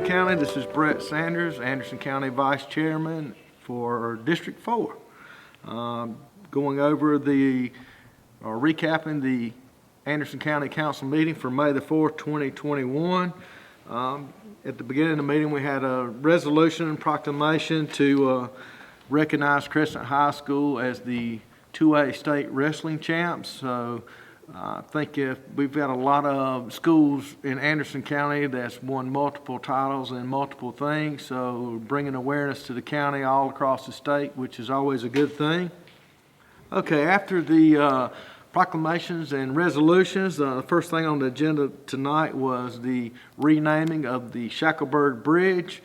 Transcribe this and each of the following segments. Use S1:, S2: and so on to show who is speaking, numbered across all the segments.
S1: Anderson County. This is Brett Sanders, Anderson County Vice Chairman for District 4. Going over recapping the Anderson County Council meeting for May the 4th, 2021. At the beginning of the meeting, we had a resolution and proclamation to recognize Crescent High School as the 2A state wrestling champs. So I think if we've got a lot of schools in Anderson County that's won multiple titles and multiple things, so bringing awareness to the county all across the state, which is always a good thing. Okay, after the proclamations and resolutions, the first thing on the agenda tonight was the renaming of the Shackleberg Bridge.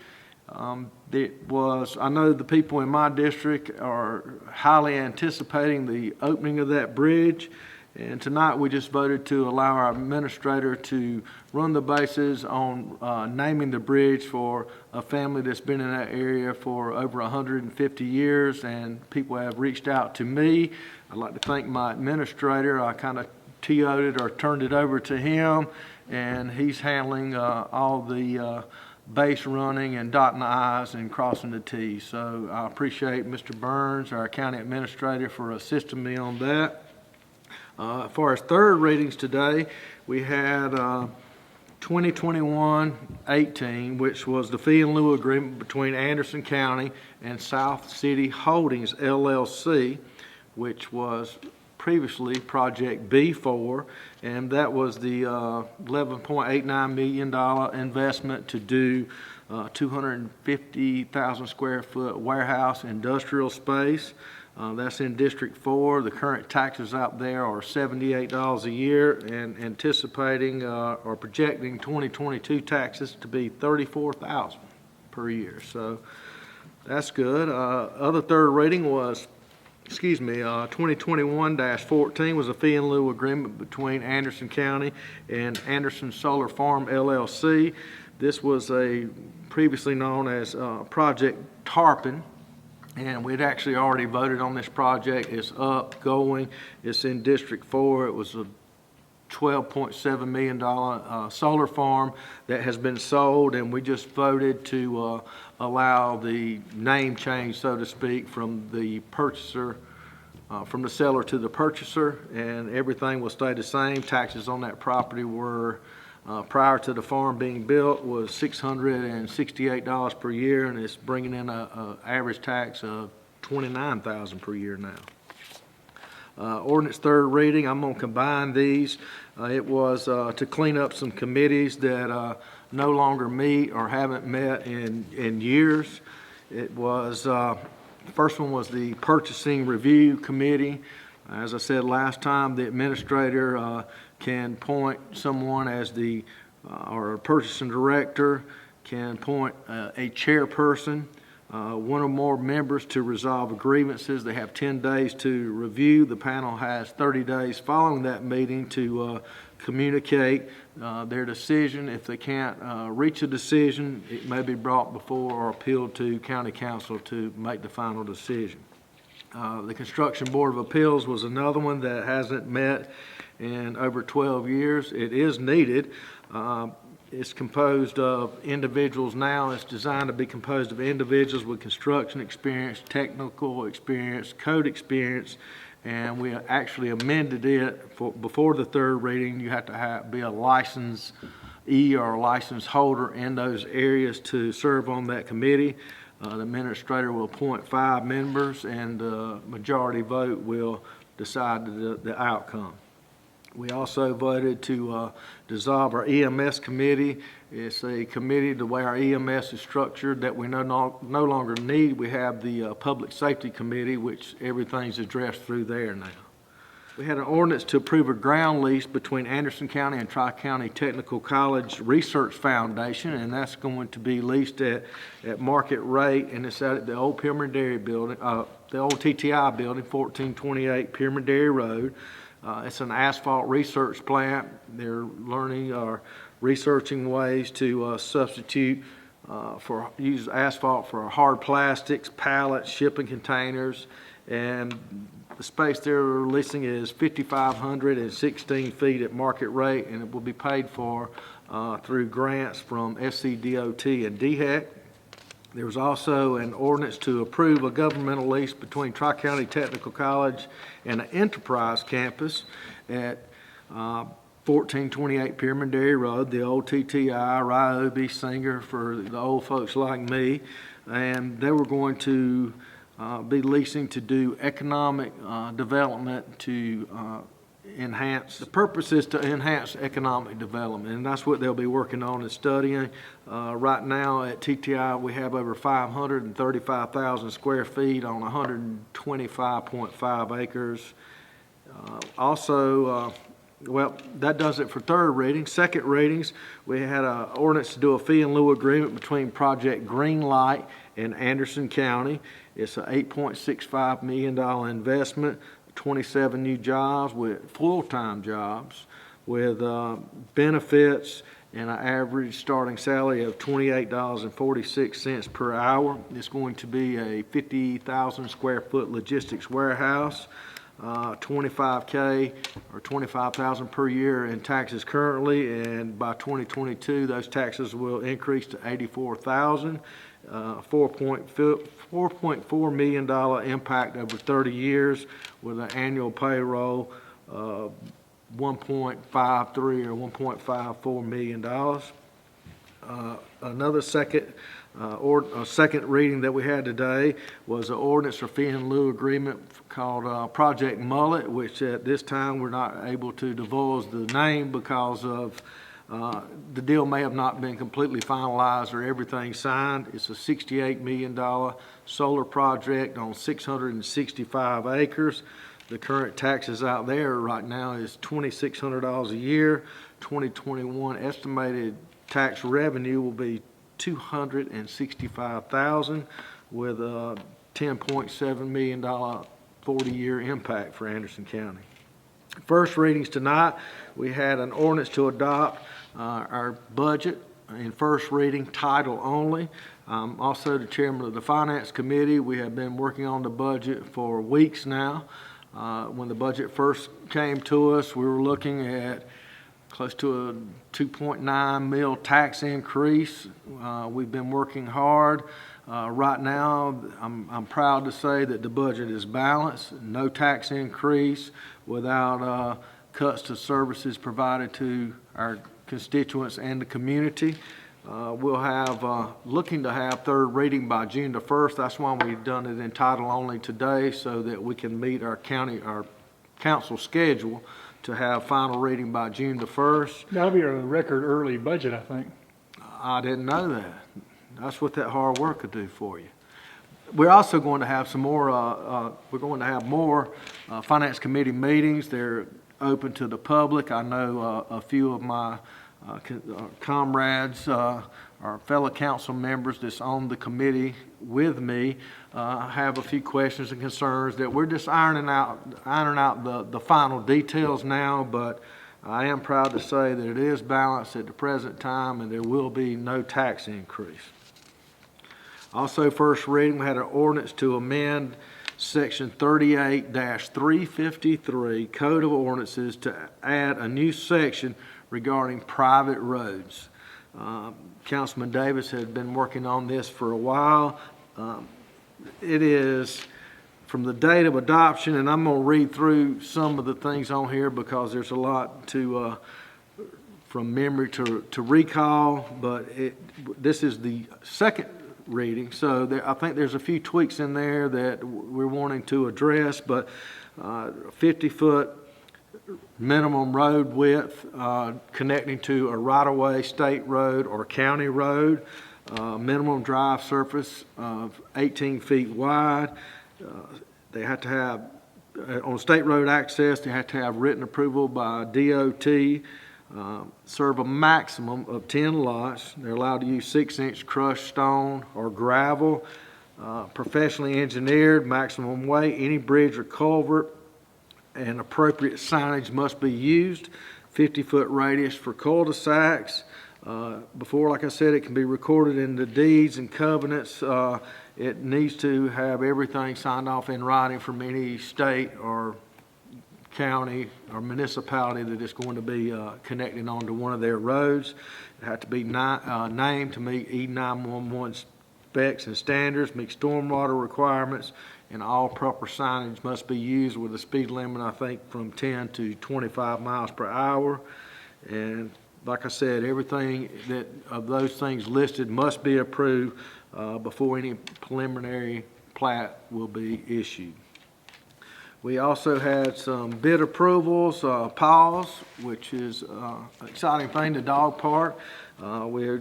S1: I know the people in my district are highly anticipating the opening of that bridge. And tonight we just voted to allow our administrator to run the bases on naming the bridge for a family that's been in that area for over 150 years, and people have reached out to me. I'd like to thank my administrator. I kind of TO'd it or turned it over to him, and he's handling all the base running and dotting the I's and crossing the T's. So I appreciate Mr. Burns, our county administrator, for assisting me on that. As far as third readings today, we had 2021-18, which was the fee in lieu agreement between Anderson County and South City Holdings, LLC, which was previously Project B4, and that was the $11.89 million investment to do 250,000 square foot warehouse industrial space. That's in District 4. The current taxes out there are $78 a year, and anticipating or projecting 2022 taxes to be $34,000 per year. So that's good. Other third reading was, 2021-14 was a fee in lieu agreement between Anderson County and Anderson Solar Farm LLC. This was previously known as Project Tarpon. And we'd actually already voted on this project. It's up, going. It's in District 4. It was a $12.7 million solar farm that has been sold, and we just voted to allow the name change, so to speak, from the purchaser, from the seller to the purchaser, and everything will stay the same. Taxes on that property were prior to the farm being built was $668 per year, and it's bringing in an average tax of $29,000 per year now. Ordinance third reading, I'm going to combine these. It was to clean up some committees that no longer meet or haven't met in years. It was, the first one was the Purchasing Review Committee. As I said last time, the administrator can appoint someone as or a purchasing director, can appoint a chairperson, one or more members to resolve grievances. They have 10 days to review. The panel has 30 days following that meeting to communicate their decision. If they can't reach a decision, it may be brought before or appealed to County Council to make the final decision. The Construction Board of Appeals was another one that hasn't met in over 12 years. It is needed. It's composed of individuals now. It's designed to be composed of individuals with construction experience, technical experience, code experience, and we actually amended it before the third reading. You have to be a licensee or a license holder in those areas to serve on that committee. The administrator will appoint 5 members, and the majority vote will decide the outcome. We also voted to dissolve our EMS committee. It's a committee, the way our EMS is structured, that we no longer need. We have the Public Safety Committee, which everything's addressed through there now. We had an ordinance to approve a ground lease between Anderson County and Tri-County Technical College Research Foundation, and that's going to be leased at market rate, and it's out at the old Pyramid Dairy building, the old TTI building, 1428 Pyramid Dairy Road. It's an asphalt research plant. They're learning or researching ways to substitute use asphalt for hard plastics, pallets, shipping containers, and the space they're leasing is 5,516 feet at market rate, and it will be paid for through grants from SCDOT and DHEC. There was also an ordinance to approve a governmental lease between Tri-County Technical College and an Enterprise campus at 1428 Pyramid Dairy Road, the old TTI, Ryobi Singer for the old folks like me. And they were going to be leasing to do economic development to enhance. The purpose is to enhance economic development, and that's what they'll be working on and studying. Right now at TTI, we have over 535,000 square feet on 125.5 acres. Well, that does it for third reading. Second readings, we had an ordinance to do a fee in lieu agreement between Project Green Light and Anderson County. It's an $8.65 million investment, 27 new jobs, with full-time jobs, with benefits and an average starting salary of $28.46 per hour. It's going to be a 50,000 square foot logistics warehouse. 25K or 25,000 per year in taxes currently, and by 2022 those taxes will increase to 84,000. $4.4 million impact over 30 years with an annual payroll of 1.53 or $1.54 million. Another second reading that we had today was an ordinance for fee in lieu agreement called Project Mullet, which at this time we're not able to divulge the name because of the deal may have not been completely finalized or everything signed. It's a $68 million solar project on 665 acres. The current taxes out there right now is $2,600 a year. 2021 estimated tax revenue will be $265,000 with a $10.7 million 40-year impact for Anderson County. First readings tonight, we had an ordinance to adopt our budget in first reading, title only. Also the chairman of the Finance Committee. We have been working on the budget for weeks now. When the budget first came to us, we were looking at close to a 2.9 mil tax increase. We've been working hard. Right now, I'm proud to say that the budget is balanced, no tax increase without cuts to services provided to our constituents and the community. We'll have, looking to have third reading by June the 1st. That's why we've done it in title only today, so that we can meet our council schedule to have final reading by June the 1st.
S2: That'll be a record early budget, I think.
S1: I didn't know that. That's what that hard work could do for you. We're also going to have some more, Finance Committee meetings. They're open to the public. I know a few of my comrades, our fellow council members that's on the committee with me, have a few questions and concerns that we're just ironing out the final details now, but I am proud to say that it is balanced at the present time and there will be no tax increase. Also, first reading, we had an ordinance to amend Section 38-353 Code of Ordinances to add a new section regarding private roads. Councilman Davis had been working on this for a while. It is from the date of adoption, and I'm going to read through some of the things on here because there's a lot to from memory to recall, but this is the second reading, so I think there's a few tweaks in there that we're wanting to address, but 50-foot minimum road width connecting to a right-of-way state road or county road, minimum drive surface of 18 feet wide. They have to have, on state road access, they have to have written approval by DOT, serve a maximum of 10 lots. They're allowed to use 6-inch crushed stone or gravel, professionally engineered, maximum weight. Any bridge or culvert and appropriate signage must be used. 50-foot radius for cul-de-sacs. Before, like I said, it can be recorded in the deeds and covenants it needs to have everything signed off in writing from any state or county or municipality that is going to be connecting onto one of their roads. It has to be named to meet E911 specs and standards, meet stormwater requirements, and all proper signage must be used with a speed limit, I think, from 10 to 25 miles per hour. And like I said, everything that of those things listed must be approved before any preliminary plat will be issued. We also had some bid approvals, PAWS, which is an exciting thing, the dog park. We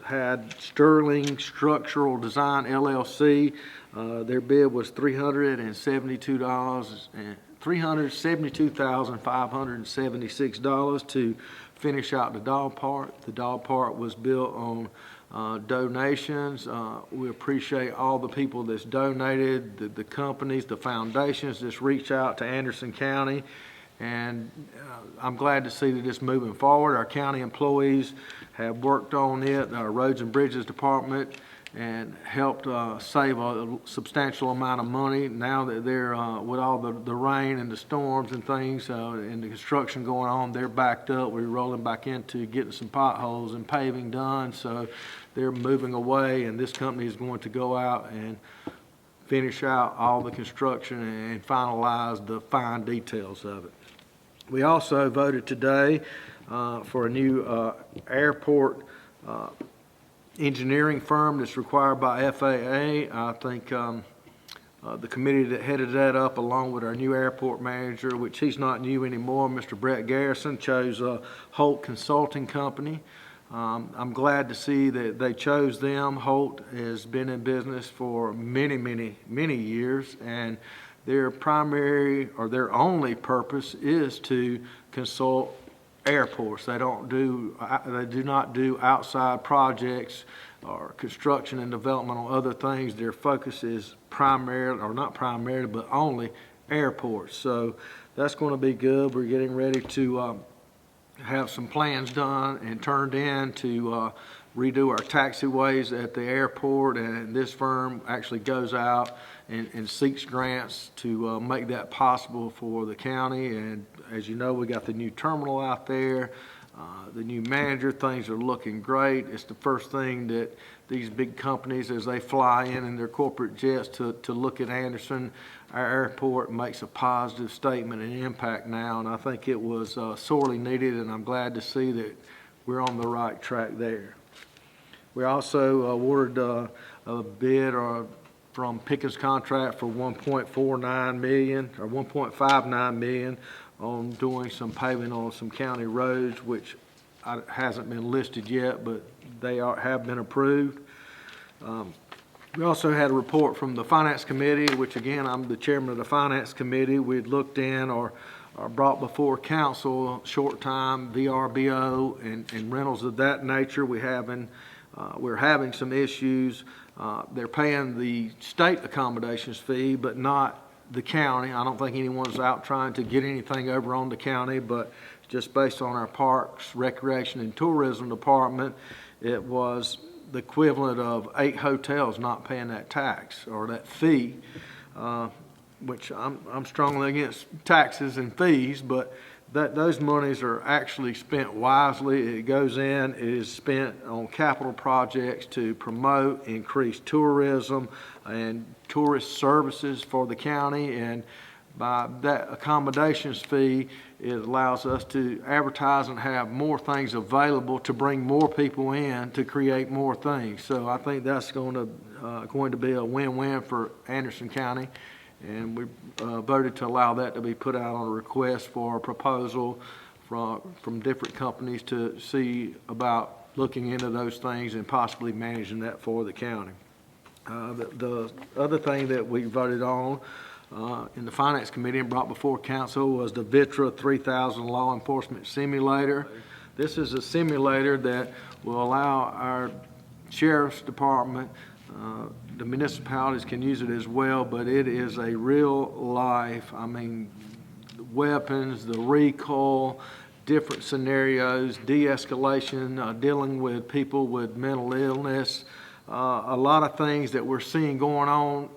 S1: had Sterling Structural Design LLC. Their bid was $372,576 to finish out the dog park. The dog park was built on donations. We appreciate all the people that's donated, the companies, the foundations that's reached out to Anderson County, and I'm glad to see that it's moving forward. Our county employees have worked on it, our Roads and Bridges Department, and helped save a substantial amount of money. Now that they're, with all the rain and the storms and things and the construction going on, they're backed up. We're rolling back into getting some potholes and paving done, so they're moving away, and this company is going to go out and finish out all the construction and finalize the fine details of it. We also voted today for a new airport engineering firm that's required by FAA. I think the committee that headed that up, along with our new airport manager, which he's not new anymore, Mr. Brett Garrison, chose Holt Consulting Company. I'm glad to see that they chose them. Holt has been in business for many years, and their primary or their only purpose is to consult airports. They do not do outside projects or construction and development on other things. Their focus is primarily, or not primarily, but only airports. So that's going to be good. We're getting ready to have some plans done and turned in to redo our taxiways at the airport, and this firm actually goes out and seeks grants to make that possible for the county. And as you know, we got the new terminal out there, the new manager. Things are looking great. It's the first thing that these big companies, as they fly in their corporate jets to look at Anderson, our airport, makes a positive statement and impact now, and I think it was sorely needed, and I'm glad to see that we're on the right track there. We also awarded a bid from Pickens Contract for $1.49 million or $1.59 million on doing some paving on some county roads, which hasn't been listed yet, but they have been approved. We also had a report from the Finance Committee, which again, I'm the chairman of the Finance Committee. We'd looked in or brought before council short-time VRBO and rentals of that nature. We're having some issues. They're paying the state accommodations fee, but not the county. I don't think anyone's out trying to get anything over on the county, but just based on our Parks, Recreation, and Tourism Department, it was the equivalent of 8 hotels not paying that tax or that fee, which I'm strongly against taxes and fees, but those monies are actually spent wisely. It goes in, it is spent on capital projects to promote, increase tourism and tourist services for the county, and by that accommodations fee, it allows us to advertise and have more things available to bring more people in to create more things. So I think that's going to be a win-win for Anderson County, and we voted to allow that to be put out on a request for a proposal from different companies to see about looking into those things and possibly managing that for the county. The other thing that we voted on in the Finance Committee and brought before council was the Vitra 3000 law enforcement simulator. This is a simulator that will allow our sheriff's department, the municipalities can use it as well, but it is a real life, weapons, the recoil, different scenarios, de-escalation, dealing with people with mental illness, a lot of things that we're seeing going on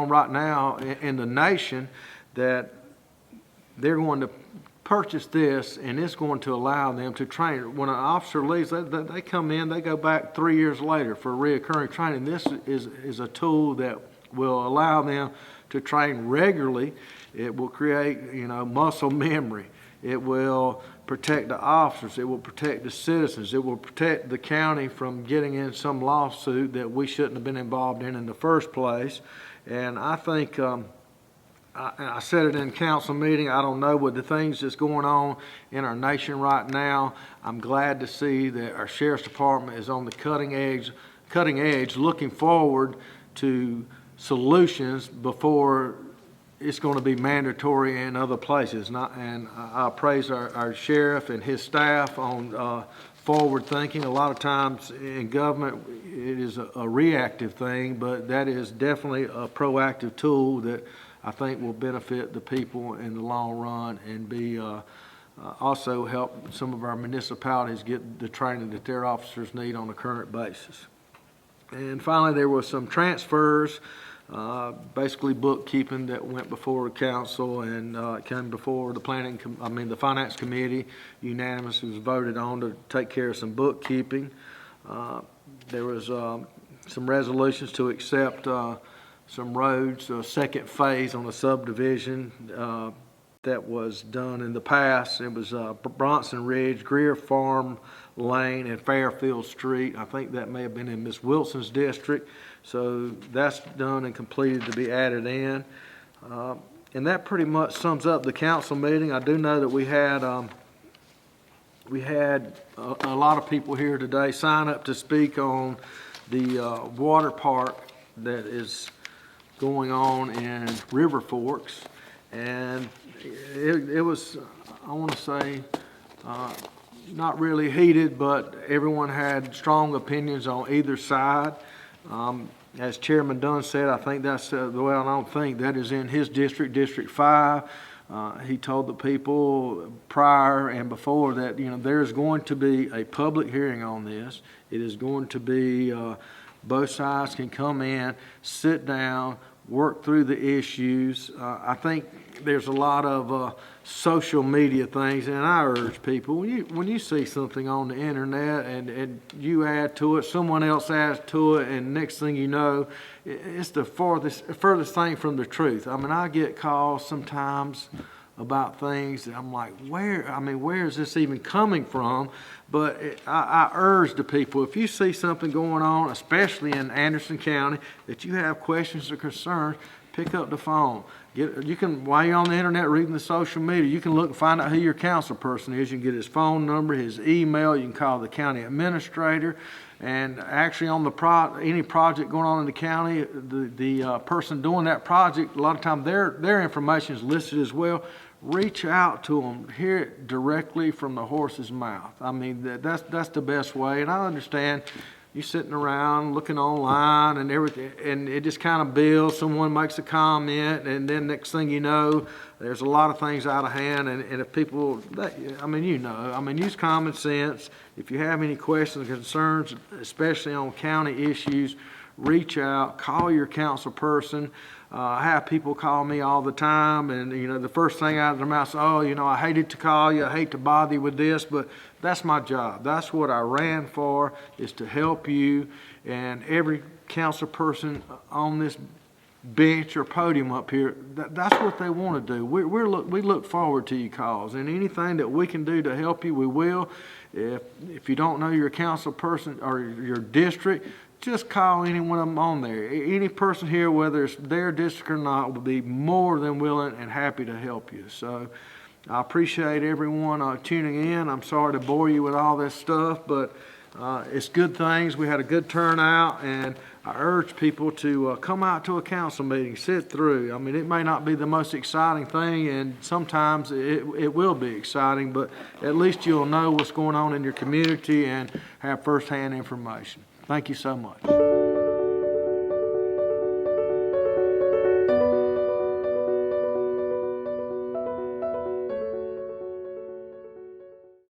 S1: right now in the nation, that they're going to purchase this, and it's going to allow them to train. When an officer leaves, they come in, they go back 3 years later for reoccurring training. This is a tool that will allow them to train regularly. It will create, muscle memory. It will protect the officers. It will protect the citizens. It will protect the county from getting in some lawsuit that we shouldn't have been involved in the first place. And I think, I said it in council meeting, I don't know, with the things that's going on in our nation right now, I'm glad to see that our sheriff's department is on the cutting edge, looking forward to solutions before it's going to be mandatory in other places. And I praise our sheriff and his staff on forward thinking. A lot of times in government, it is a reactive thing, but that is definitely a proactive tool that I think will benefit the people in the long run, and be also help some of our municipalities get the training that their officers need on a current basis. And finally, there was some transfers, basically bookkeeping, that went before the council, and it came before the the finance committee. Unanimously was voted on to take care of some bookkeeping. There was some resolutions to accept some roads, a second phase on a subdivision that was done in the past. It was Bronson Ridge, Greer Farm Lane, and Fairfield Street. I think that may have been in Miss Wilson's district. So that's done and completed to be added in. And that pretty much sums up the council meeting. I do know that we had a lot of people here today sign up to speak on the water park that is going on in River Forks, and it was, I want to say, not really heated, but everyone had strong opinions on either side. As Chairman Dunn said, I think that's I don't think that is in his district, District 5. He told the people prior and before that, there's going to be a public hearing on this. It is going to be, both sides can come in, sit down, work through the issues. I think there's a lot of social media things, and I urge people, when you see something on the internet and you add to it, someone else adds to it, and next thing you know, it's the furthest thing from the truth. I get calls sometimes about things that I'm like, where is this even coming from? But I urge the people, if you see something going on, especially in Anderson County, that you have questions or concerns, pick up the phone. You can, while you're on the internet reading the social media, you can look and find out who your council person is. You can get his phone number, his email. You can call the county administrator. And actually, on any project going on in the county, the person doing that project, a lot of times their information is listed as well. Reach out to them, hear it directly from the horse's mouth. That's the best way. And I understand you sitting around looking online and everything, and it just kind of builds. Someone makes a comment, and then next thing you know, there's a lot of things out of hand. And if people, use common sense. If you have any questions or concerns, especially on county issues, reach out, call your council person. I have people call me all the time, and the first thing out of their mouth is, I hated to call you, I hate to bother you with this, but that's my job. That's what I ran for, is to help you. And every council person on this bench or podium up here, that's what they want to do. We look forward to your calls, and anything that we can do to help you, we will. If you don't know your council person or your district, just call any one of them on there. Any person here, whether it's their district or not, will be more than willing and happy to help you. So I appreciate everyone tuning in. I'm sorry to bore you with all this stuff, but it's good things. We had a good turnout, and I urge people to come out to a council meeting, sit through. It may not be the most exciting thing, and sometimes it will be exciting, but at least you'll know what's going on in your community and have firsthand information. Thank you so much.